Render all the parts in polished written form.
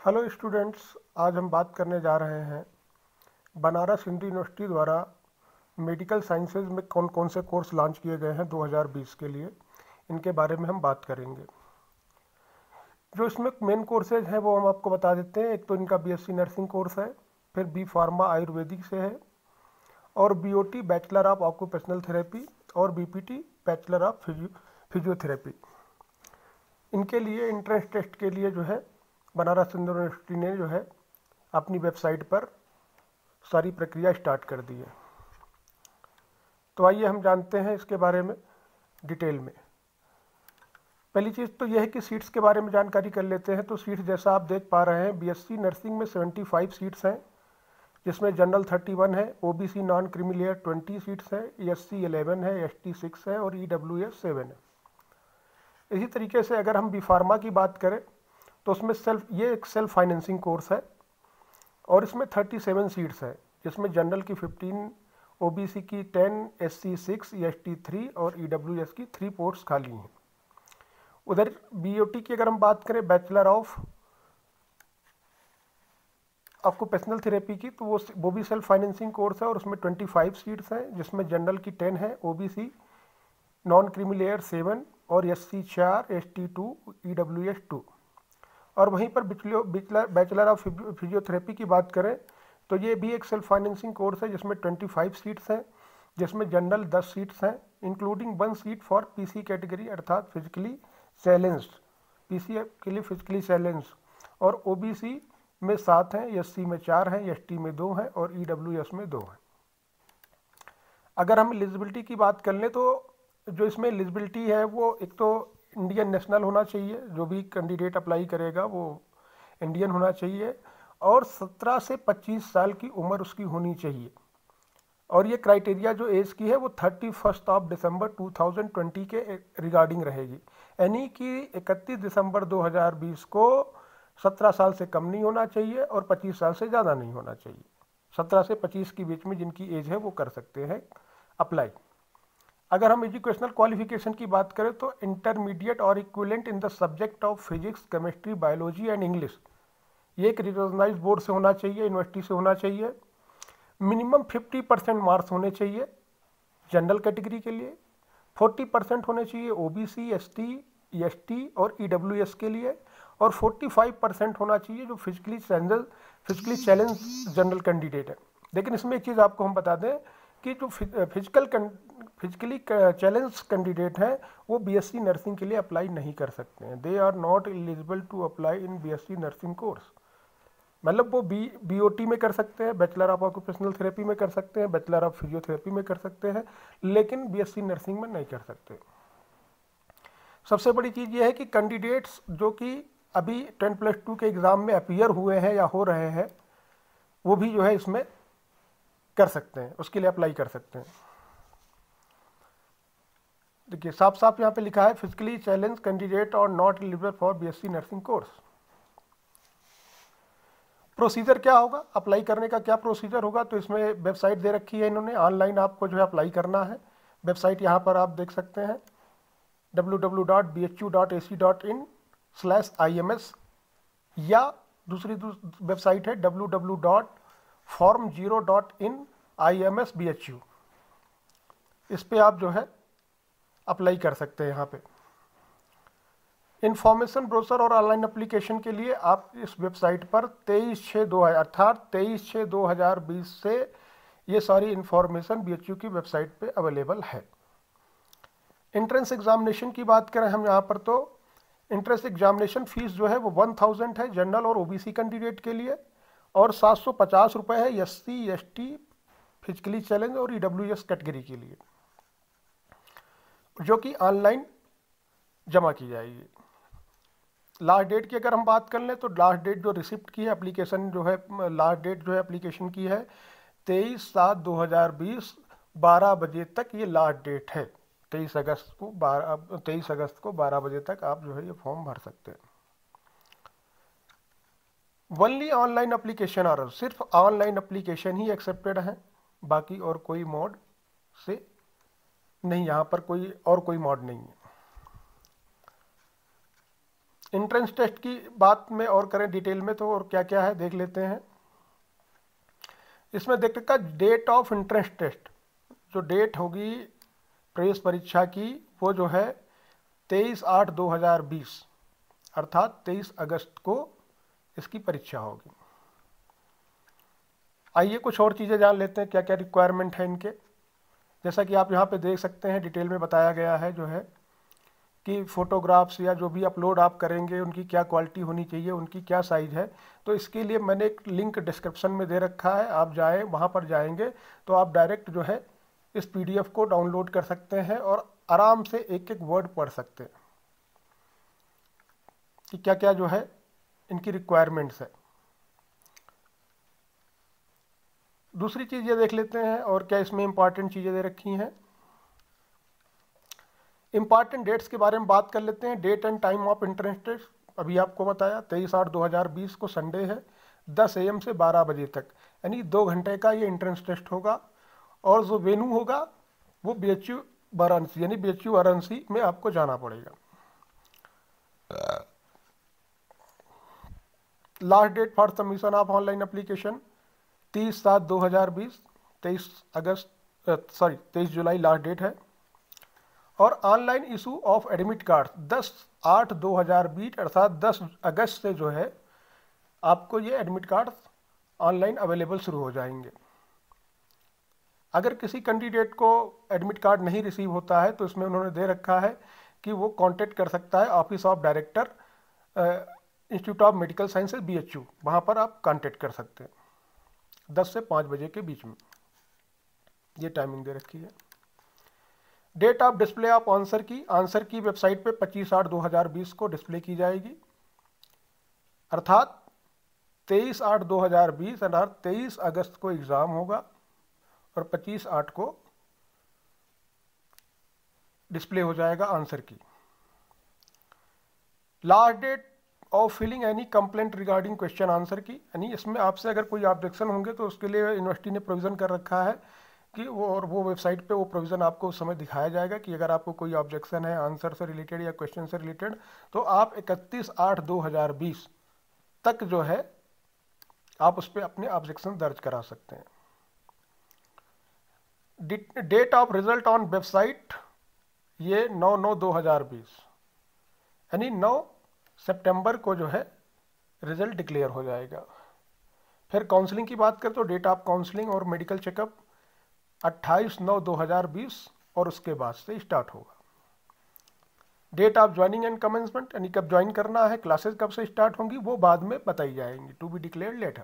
Hello students, आज हम बात करने जा रहे हैं बनारस हिंदू यूनिवर्सिटी द्वारा मेडिकल साइंसेज में कौन कौन से कोर्स लॉन्च किए गए हैं 2020 के लिए। इनके बारे में हम बात करेंगे। जो इसमें मेन कोर्सेज हैं वो हम आपको बता देते हैं। एक तो इनका बीएससी नर्सिंग कोर्स है, फिर बी फार्मा आयुर्वेदिक से है, और BOT bachelor of occupational therapy, और बीपीटी बैचलर ऑफ फिजियोथेरेपी। इनके लिए एंट्रेंस टेस्ट के लिए जो है बनारस हिंदू यूनिवर्सिटी ने जो है अपनी वेबसाइट पर सारी प्रक्रिया स्टार्ट कर दी है। तो आइए हम जानते हैं इसके बारे में डिटेल में। पहली चीज़ तो यह है कि सीट्स के बारे में जानकारी कर लेते हैं। तो सीट्स जैसा आप देख पा रहे हैं, बीएससी नर्सिंग में 75 सीट्स हैं, जिसमें जनरल 31 है, OBC non creamy layer 20 seats है, एससी 11 है, एसटी 6 है और ईडब्ल्यूएस 7 है। इसी तरीके से अगर हम बी फार्मा की बात करें तो उसमें ये एक सेल्फ फाइनेंसिंग कोर्स है और इसमें 37 सीट्स है, जिसमें जनरल की 15, ओबीसी की 10, एससी 6, एसटी 3 और ईडब्ल्यूएस की 3 पोस्ट्स खाली हैं। उधर बीओटी की अगर हम बात करें, बैचलर ऑफ ऑक्यूपेशनल थेरेपी की, तो वो भी सेल्फ फाइनेंसिंग कोर्स है और उसमें 25 सीट्स हैं, जिसमें जनरल की 10 है, ओबीसी नॉन क्रीमी लेयर 7 और एससी 4, एसटी 2, ईडब्ल्यूएस 2। और वहीं पर बैचलर ऑफ फिजियोथेरेपी की बात करें तो ये भी एक सेल्फ फाइनेंसिंग कोर्स है, जिसमें 25 सीट्स हैं, जिसमें जनरल 10 सीट्स हैं, including 1 seat for PC category अर्थात फिजिकली चैलेंज्ड, पीसी के लिए फिजिकली चैलेंज्ड, और ओबीसी में 7 हैं, एससी में 4 हैं, एसटी में 2 हैं और ईडब्ल्यूएस में 2 हैं। अगर हम एलिजिबिलिटी की बात कर लें तो जो इसमें एलिजिबिलिटी है वो एक तो इंडियन नेशनल होना चाहिए, जो भी कैंडिडेट अप्लाई करेगा वो इंडियन होना चाहिए, और 17 से 25 साल की उम्र उसकी होनी चाहिए। और ये क्राइटेरिया जो एज की है वो 31 दिसंबर 2020 के रिगार्डिंग रहेगी, यानी कि 31 दिसंबर 2020 को 17 साल से कम नहीं होना चाहिए और 25 साल से ज़्यादा नहीं होना चाहिए। 17 से 25 के बीच में जिनकी एज है वो कर सकते हैं अप्लाई। अगर हम एजुकेशनल क्वालिफिकेशन की बात करें तो इंटरमीडिएट और equivalent in the subject of physics, chemistry, biology and English, ये एक रिकॉग्नाइज्ड बोर्ड से होना चाहिए, यूनिवर्सिटी से होना चाहिए। मिनिमम 50% मार्क्स होने चाहिए जनरल कैटेगरी के लिए, 40% होने चाहिए ओबीसी, एसटी और ईडब्ल्यूएस के लिए, और 45% होना चाहिए जो फिजिकली चैलेंज जनरल कैंडिडेट है। लेकिन इसमें एक चीज़ आपको हम बता दें कि जो फिजिकली चैलेंज कैंडिडेट हैं वो बीएससी नर्सिंग के लिए अप्लाई नहीं कर सकते हैं। They are not eligible to apply in BSc nursing course. मतलब वो बीओटी में कर सकते हैं, बैचलर ऑफ ऑक्यूपेशनल थेरेपी में कर सकते हैं, बैचलर ऑफ फिजियोथेरेपी में कर सकते हैं, लेकिन बीएससी नर्सिंग में नहीं कर सकते। सबसे बड़ी चीज़ ये है कि कैंडिडेट्स जो कि अभी 10+2 के एग्ज़ाम में अपीयर हुए हैं या हो रहे हैं, वो भी जो है इसमें कर सकते हैं, उसके लिए अप्लाई कर सकते हैं। देखिए साफ साफ यहाँ पे लिखा है फिजिकली चैलेंज कैंडिडेट और not eligible for BSc nursing course. Procedure क्या होगा, अप्लाई करने का क्या प्रोसीजर होगा, तो इसमें वेबसाइट दे रखी है इन्होंने, ऑनलाइन आपको जो है अप्लाई करना है। वेबसाइट यहाँ पर आप देख सकते हैं www.bhu.ac.in/ims, या दूसरी वेबसाइट है www.form0.in/ims/bhu। इस पे आप जो है अप्लाई कर सकते हैं। यहाँ पे इन्फॉर्मेशन ब्रोशर और ऑनलाइन एप्लीकेशन के लिए आप इस वेबसाइट पर 23/6/2000 अर्थात 23/6/2020 से ये सारी इन्फॉर्मेशन बीएचयू की वेबसाइट पे अवेलेबल है। एंट्रेंस एग्जामिनेशन की बात करें हम यहाँ पर, तो एंट्रेंस एग्जामिनेशन फीस जो है वो 1000 है जनरल और ओबीसी कैंडिडेट के लिए, और 750 रुपये है एससी, एसटी, फिजिकली चैलेंज और ईडब्ल्यूएस कैटेगरी के लिए, जो कि ऑनलाइन जमा की जाएगी। लास्ट डेट की अगर हम बात कर लें तो लास्ट डेट जो रिसिप्ट की है एप्लीकेशन जो है, लास्ट डेट जो है एप्लीकेशन की है 23/7/2020 12 बजे तक ये लास्ट डेट है। 23 अगस्त को 12 बजे तक आप जो है ये फॉर्म भर सकते हैं। ओनली ऑनलाइन एप्लीकेशन और सिर्फ ऑनलाइन एप्लीकेशन ही एक्सेप्टेड है, बाकी और कोई मोड से नहीं, यहाँ पर कोई और कोई मोड नहीं है। एंट्रेंस टेस्ट की बात में और करें डिटेल में तो और क्या क्या है देख लेते हैं। इसमें देख का डेट ऑफ एंट्रेंस टेस्ट, जो डेट होगी प्रवेश परीक्षा की वो जो है 23/8/2020 अर्थात 23 अगस्त को इसकी परीक्षा होगी। आइए कुछ और चीज़ें जान लेते हैं क्या क्या रिक्वायरमेंट है इनके। जैसा कि आप यहाँ पे देख सकते हैं डिटेल में बताया गया है जो है कि फ़ोटोग्राफ्स या जो भी अपलोड आप करेंगे उनकी क्या क्वालिटी होनी चाहिए, उनकी क्या साइज़ है। तो इसके लिए मैंने एक लिंक डिस्क्रिप्शन में दे रखा है, आप जाएँ वहाँ पर जाएंगे तो आप डायरेक्ट जो है इस PDF को डाउनलोड कर सकते हैं और आराम से एक एक वर्ड पढ़ सकते हैं कि क्या क्या जो है इनकी रिक्वायरमेंट्स है। दूसरी चीज़ ये देख लेते हैं और क्या इसमें इंपॉर्टेंट चीज़ें दे रखी हैं। इंपॉर्टेंट डेट्स के बारे में बात कर लेते हैं। Date and time of entrance test अभी आपको बताया 23/8/2020 को संडे है 10 AM से 12 बजे तक, यानी 2 घंटे का ये एंट्रेंस टेस्ट होगा। और जो वेन्यू होगा वो BHU वाराणसी यानी BHU वाराणसी में आपको जाना पड़ेगा। Last date for submission of online application 30/7/2020, 23 जुलाई लास्ट डेट है। और online issue of admit card 10/8/2020 अर्थात 10 अगस्त से जो है आपको ये एडमिट कार्ड ऑनलाइन अवेलेबल शुरू हो जाएंगे। अगर किसी कैंडिडेट को एडमिट कार्ड नहीं रिसीव होता है तो इसमें उन्होंने दे रखा है कि वो कांटेक्ट कर सकता है office of director institute of medical sciences BHU, वहाँ पर आप कांटेक्ट कर सकते हैं 10 से 5 बजे के बीच में, ये टाइमिंग दे रखी है। Date of display of answer key website पे 25/8/2020 को डिस्प्ले की जाएगी अर्थात 23/8/2020 अर्थात 23 अगस्त को एग्ज़ाम होगा और 25/8 को डिस्प्ले हो जाएगा answer key. Last date of filling any complaint regarding question answer key, यानी इसमें आपसे अगर कोई ऑब्जेक्शन होंगे तो उसके लिए यूनिवर्सिटी ने प्रोविज़न कर रखा है कि वो वेबसाइट पे वो प्रोविज़न आपको उस समय दिखाया जाएगा कि अगर आपको कोई ऑब्जेक्शन है आंसर से रिलेटेड या क्वेश्चन से रिलेटेड तो आप 31/8/2020 तक जो है आप उस पर अपने ऑब्जेक्शन दर्ज करा सकते हैं। Date of result on website ये 9/9/2020 यानी 9 सितंबर को जो है रिजल्ट डिक्लेयर हो जाएगा। फिर काउंसलिंग की बात करें तो डेट ऑफ काउंसलिंग और मेडिकल चेकअप 28/9/2020 और उसके बाद से स्टार्ट होगा। Date of joining and commencement यानी कब ज्वाइन करना है, क्लासेस कब से स्टार्ट होंगी वो बाद में बताई जाएंगी, to be declared later.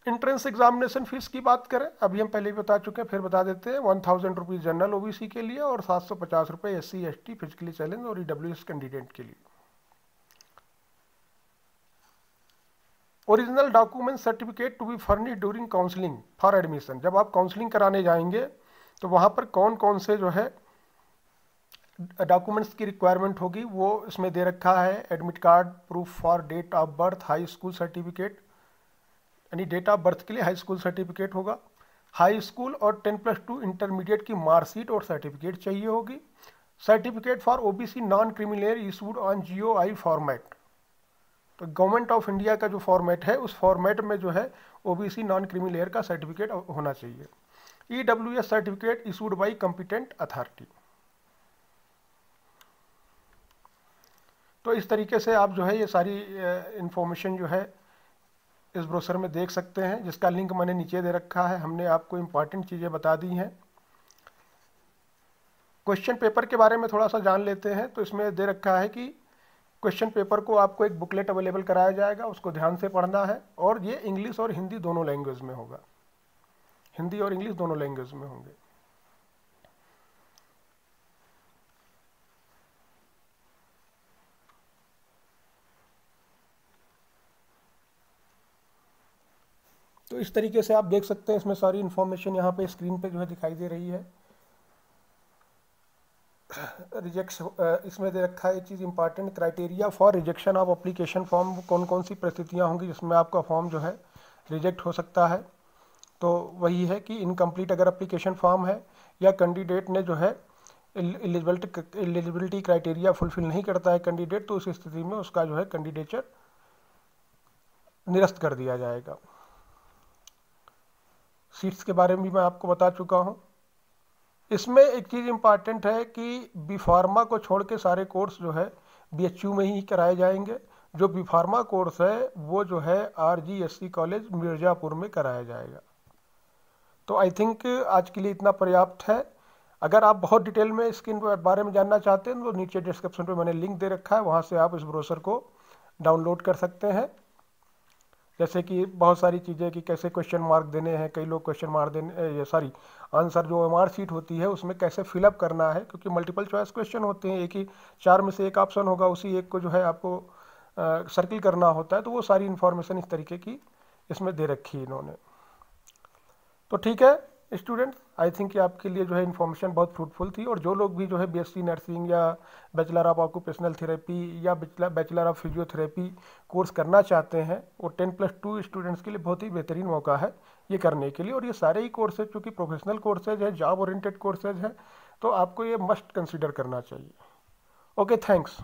Entrance examination fees की बात करें अभी हम पहले ही बता चुके हैं, फिर बता देते हैं 1000 रुपीज़ जनरल OBC के लिए और 750 रुपये SC ST फिजिकली चैलेंज और EWS कैंडिडेट के लिए। Original document certificate to be furnished during counselling for admission, जब आप काउंसलिंग कराने जाएंगे तो वहाँ पर कौन कौन से जो है डॉक्यूमेंट्स की रिक्वायरमेंट होगी वो इसमें दे रखा है। Admit card, proof for date of birth, high school certificate यानी डेट ऑफ बर्थ के लिए हाई स्कूल सर्टिफिकेट होगा, हाई स्कूल और 10+2 इंटरमीडिएट की मार्कशीट और सर्टिफिकेट चाहिए होगी, certificate for OBC non criminal issued on GOI format, तो गवर्नमेंट ऑफ इंडिया का जो फॉर्मेट है उस फॉर्मेट में जो है OBC नॉन क्रिमिनल का सर्टिफिकेट होना चाहिए, EWS certificate issued by competent authority. तो इस तरीके से आप जो है ये सारी इंफॉर्मेशन जो है इस ब्रोशर में देख सकते हैं, जिसका लिंक मैंने नीचे दे रखा है। हमने आपको इम्पॉर्टेंट चीज़ें बता दी हैं। क्वेश्चन पेपर के बारे में थोड़ा सा जान लेते हैं। तो इसमें दे रखा है कि क्वेश्चन पेपर को आपको एक बुकलेट अवेलेबल कराया जाएगा, उसको ध्यान से पढ़ना है और ये इंग्लिश और हिंदी दोनों लैंग्वेज में होगा, हिंदी और इंग्लिश दोनों लैंग्वेज में होंगे। तो इस तरीके से आप देख सकते हैं, इसमें सारी इन्फॉर्मेशन यहाँ पे स्क्रीन पे जो है दिखाई दे रही है। इसमें दे रखा है एक चीज़ important, criteria for rejection of application form, कौन कौन सी परिस्थितियाँ होंगी जिसमें आपका फॉर्म जो है रिजेक्ट हो सकता है। तो वही है कि इनकम्प्लीट अगर एप्लीकेशन फॉर्म है या कैंडिडेट ने जो है एलिजिबिलिटी क्राइटेरिया फुलफिल नहीं करता है कैंडिडेट, तो उस स्थिति में उसका जो है कैंडिडेचर निरस्त कर दिया जाएगा। सीट्स के बारे में भी मैं आपको बता चुका हूँ। इसमें एक चीज़ इम्पॉर्टेंट है कि बी फार्मा को छोड़ के सारे कोर्स जो है BHU में ही कराए जाएंगे। जो बी फार्मा कोर्स है वो जो है RGSC कॉलेज मिर्ज़ापुर में कराया जाएगा। तो आई थिंक आज के लिए इतना पर्याप्त है। अगर आप बहुत डिटेल में इसके बारे में जानना चाहते हैं तो नीचे डिस्क्रिप्शन पे मैंने लिंक दे रखा है, वहाँ से आप इस ब्रोशर को डाउनलोड कर सकते हैं। जैसे कि बहुत सारी चीज़ें कि कैसे क्वेश्चन मार्क देने हैं, कई लोग क्वेश्चन मार्क देने आंसर जो MR शीट होती है उसमें कैसे फिलअप करना है, क्योंकि मल्टीपल चॉइस क्वेश्चन होते हैं, एक ही 4 में से एक ऑप्शन होगा, उसी एक को जो है आपको सर्किल करना होता है। तो वो सारी इन्फॉर्मेशन इस तरीके की इसमें दे रखी है इन्होंने। तो ठीक है स्टूडेंट्स, आई थिंक कि आपके लिए जो है इन्फॉर्मेशन बहुत फ्रूटफुल थी। और जो लोग भी जो है BSc नर्सिंग या बैचलर ऑफ ऑक्यूपेशनल थेरेपी या बैचलर ऑफ फिजियोथेरेपी कोर्स करना चाहते हैं, वो 10+2 स्टूडेंट्स के लिए बहुत ही बेहतरीन मौका है ये करने के लिए। और ये सारे ही कोर्सेज चूँकि प्रोफेशनल कोर्सेज हैं, जॉब ओरिएंटेड कोर्सेज हैं, तो आपको ये मस्ट कंसिडर करना चाहिए। Okay, thanks.